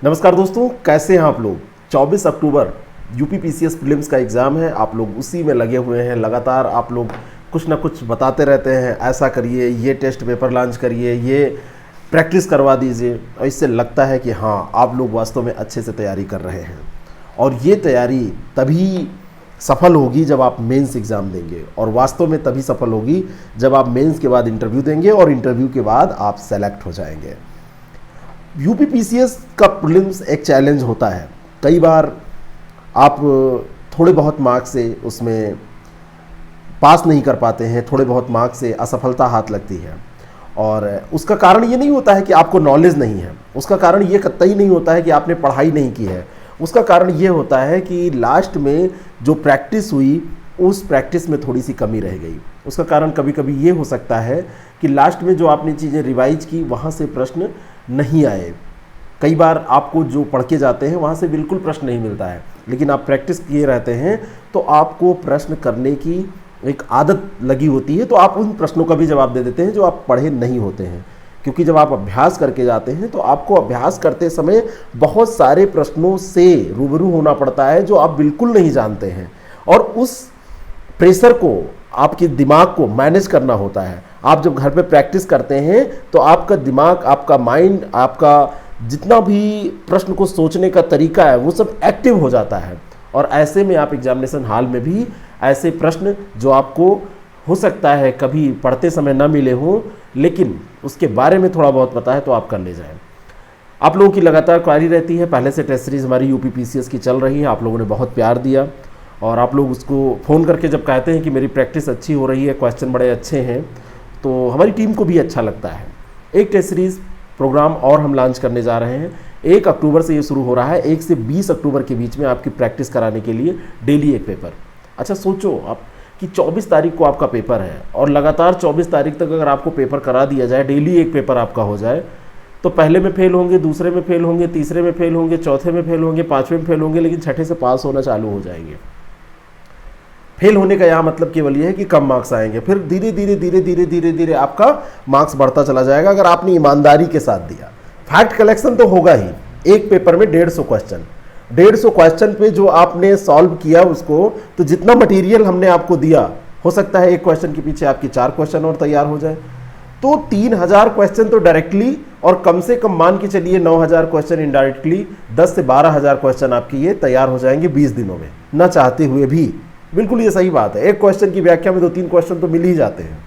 नमस्कार दोस्तों, कैसे हैं आप लोग। 24 अक्टूबर यूपी पीसीएस प्रीलिम्स का एग्ज़ाम है। आप लोग उसी में लगे हुए हैं। लगातार आप लोग कुछ ना कुछ बताते रहते हैं, ऐसा करिए, ये टेस्ट पेपर लॉन्च करिए, ये प्रैक्टिस करवा दीजिए। और इससे लगता है कि हाँ, आप लोग वास्तव में अच्छे से तैयारी कर रहे हैं। और ये तैयारी तभी सफल होगी जब आप मेंस एग्ज़ाम देंगे, और वास्तव में तभी सफल होगी जब आप मेंस के बाद इंटरव्यू देंगे और इंटरव्यू के बाद आप सेलेक्ट हो जाएंगे। यूपी पीसीएस का प्रीलिम्स एक चैलेंज होता है। कई बार आप थोड़े बहुत मार्क्स से उसमें पास नहीं कर पाते हैं, थोड़े बहुत मार्क्स से असफलता हाथ लगती है। और उसका कारण ये नहीं होता है कि आपको नॉलेज नहीं है, उसका कारण ये कतई नहीं होता है कि आपने पढ़ाई नहीं की है। उसका कारण ये होता है कि लास्ट में जो प्रैक्टिस हुई उस प्रैक्टिस में थोड़ी सी कमी रह गई। उसका कारण कभी कभी ये हो सकता है कि लास्ट में जो आपने चीज़ें रिवाइज की वहाँ से प्रश्न नहीं आए। कई बार आपको जो पढ़ के जाते हैं वहाँ से बिल्कुल प्रश्न नहीं मिलता है, लेकिन आप प्रैक्टिस किए रहते हैं तो आपको प्रश्न करने की एक आदत लगी होती है, तो आप उन प्रश्नों का भी जवाब दे देते हैं जो आप पढ़े नहीं होते हैं। क्योंकि जब आप अभ्यास करके जाते हैं तो आपको अभ्यास करते समय बहुत सारे प्रश्नों से रूबरू होना पड़ता है जो आप बिल्कुल नहीं जानते हैं, और उस प्रेशर को, आपके दिमाग को मैनेज करना होता है। आप जब घर पे प्रैक्टिस करते हैं तो आपका दिमाग, आपका माइंड, आपका जितना भी प्रश्न को सोचने का तरीका है वो सब एक्टिव हो जाता है। और ऐसे में आप एग्जामिनेशन हॉल में भी ऐसे प्रश्न जो आपको हो सकता है कभी पढ़ते समय ना मिले हों, लेकिन उसके बारे में थोड़ा बहुत पता है तो आप कर ले जाएं। आप लोगों की लगातार क्वारी रहती है, पहले से टेस्ट सीरीज़ हमारी यूपी पीसीएस की चल रही है। आप लोगों ने बहुत प्यार दिया, और आप लोग उसको फ़ोन करके जब कहते हैं कि मेरी प्रैक्टिस अच्छी हो रही है, क्वेश्चन बड़े अच्छे हैं, तो हमारी टीम को भी अच्छा लगता है। एक टेस्ट सीरीज़ प्रोग्राम और हम लॉन्च करने जा रहे हैं। 1 अक्टूबर से ये शुरू हो रहा है। 1 से 20 अक्टूबर के बीच में आपकी प्रैक्टिस कराने के लिए डेली एक पेपर। अच्छा सोचो आप कि 24 तारीख को आपका पेपर है, और लगातार 24 तारीख तक अगर आपको पेपर करा दिया जाए, डेली एक पेपर आपका हो जाए, तो पहले में फेल होंगे, दूसरे में फेल होंगे, तीसरे में फेल होंगे, चौथे में फेल होंगे, पाँचवें में फेल होंगे, लेकिन छठे से पास होना चालू हो जाएंगे। फेल होने का यहाँ मतलब केवल ये है कि कम मार्क्स आएंगे, फिर धीरे धीरे धीरे धीरे धीरे धीरे आपका मार्क्स बढ़ता चला जाएगा अगर आपने ईमानदारी के साथ दिया। फैक्ट कलेक्शन तो होगा ही। एक पेपर में 150 क्वेश्चन, 150 क्वेश्चन पे जो आपने सॉल्व किया उसको, तो जितना मटेरियल हमने आपको दिया, हो सकता है एक क्वेश्चन के पीछे आपके 4 क्वेश्चन और तैयार हो जाए। तो 3000 क्वेश्चन तो डायरेक्टली, और कम से कम मान के चलिए 9000 क्वेश्चन इनडायरेक्टली, 10 से 12000 क्वेश्चन आपके ये तैयार हो जाएंगे 20 दिनों में, ना चाहते हुए भी। बिल्कुल ये सही बात है। एक क्वेश्चन की व्याख्या में 2-3 क्वेश्चन तो मिल ही जाते हैं,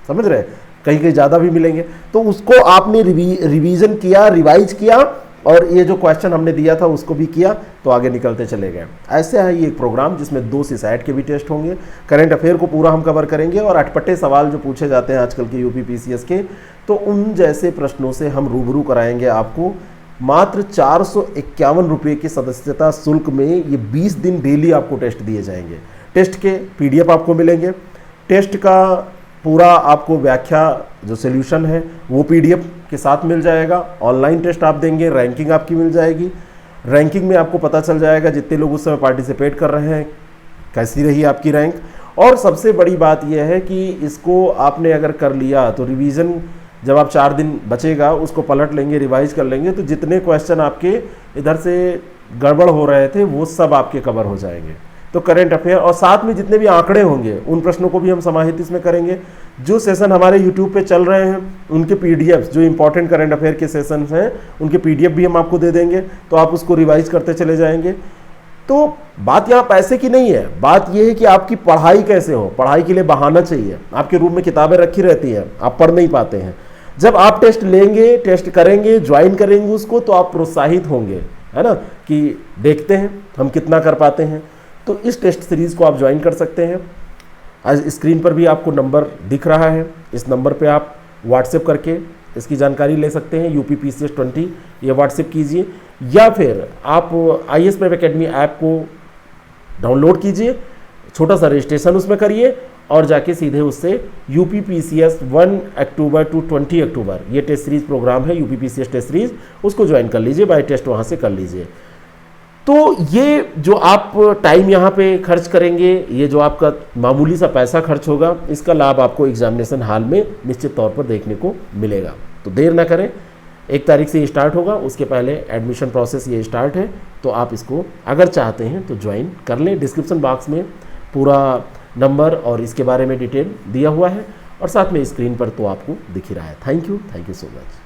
समझ रहे, कहीं कहीं ज़्यादा भी मिलेंगे। तो उसको आपने रिवीजन किया, रिवाइज किया, और ये जो क्वेश्चन हमने दिया था उसको भी किया, तो आगे निकलते चले गए। ऐसे है ये एक प्रोग्राम जिसमें 2 सीसैट के भी टेस्ट होंगे। करंट अफेयर को पूरा हम कवर करेंगे, और अटपटे सवाल जो पूछे जाते हैं आजकल के यूपी पीसीएस के, तो उन जैसे प्रश्नों से हम रूबरू कराएंगे आपको। मात्र 451 रुपये की सदस्यता शुल्क में ये 20 दिन डेली आपको टेस्ट दिए जाएंगे। टेस्ट के पीडीएफ आपको मिलेंगे, टेस्ट का पूरा आपको व्याख्या जो सॉल्यूशन है वो पीडीएफ के साथ मिल जाएगा। ऑनलाइन टेस्ट आप देंगे, रैंकिंग आपकी मिल जाएगी। रैंकिंग में आपको पता चल जाएगा जितने लोग उस समय पार्टिसिपेट कर रहे हैं कैसी रही आपकी रैंक। और सबसे बड़ी बात यह है कि इसको आपने अगर कर लिया तो रिवीजन, जब आप 4 दिन बचेगा उसको पलट लेंगे, रिवाइज कर लेंगे, तो जितने क्वेश्चन आपके इधर से गड़बड़ हो रहे थे वो सब आपके कवर हो जाएंगे। तो करंट अफेयर और साथ में जितने भी आंकड़े होंगे उन प्रश्नों को भी हम समाहित इसमें करेंगे। जो सेशन हमारे यूट्यूब पे चल रहे हैं उनके पीडीएफ, जो इंपॉर्टेंट करंट अफेयर के सेशन हैं उनके पीडीएफ भी हम आपको दे देंगे, तो आप उसको रिवाइज करते चले जाएंगे। तो बात यहाँ पैसे की नहीं है, बात यह है कि आपकी पढ़ाई कैसे हो। पढ़ाई के लिए बहाना चाहिए। आपके रूम में किताबें रखी रहती हैं, आप पढ़ नहीं पाते हैं। जब आप टेस्ट लेंगे, टेस्ट करेंगे, ज्वाइन करेंगे उसको, तो आप प्रोत्साहित होंगे, है ना, कि देखते हैं हम कितना कर पाते हैं। तो इस टेस्ट सीरीज़ को आप ज्वाइन कर सकते हैं। आज स्क्रीन पर भी आपको नंबर दिख रहा है, इस नंबर पे आप व्हाट्सएप करके इसकी जानकारी ले सकते हैं। यूपी पीसीएस 20 ये व्हाट्सएप कीजिए, या फिर आप IAS प्रेप एकेडमी ऐप को डाउनलोड कीजिए, छोटा सा रजिस्ट्रेशन उसमें करिए, और जाके सीधे उससे यूपी पीसीएस 1 अक्टूबर टू 20 अक्टूबर ये टेस्ट सीरीज़ प्रोग्राम है, यूपी पीसीएस टेस्ट सीरीज़, उसको ज्वाइन कर लीजिए, बाय टेस्ट वहाँ से कर लीजिए। तो ये जो आप टाइम यहाँ पे खर्च करेंगे, ये जो आपका मामूली सा पैसा खर्च होगा, इसका लाभ आपको एग्जामिनेशन हॉल में निश्चित तौर पर देखने को मिलेगा। तो देर ना करें, 1 तारीख से ये स्टार्ट होगा, उसके पहले एडमिशन प्रोसेस ये स्टार्ट है, तो आप इसको अगर चाहते हैं तो ज्वाइन कर लें। डिस्क्रिप्शन बॉक्स में पूरा नंबर और इसके बारे में डिटेल दिया हुआ है और साथ में स्क्रीन पर तो आपको दिख ही रहा है। Thank you so much.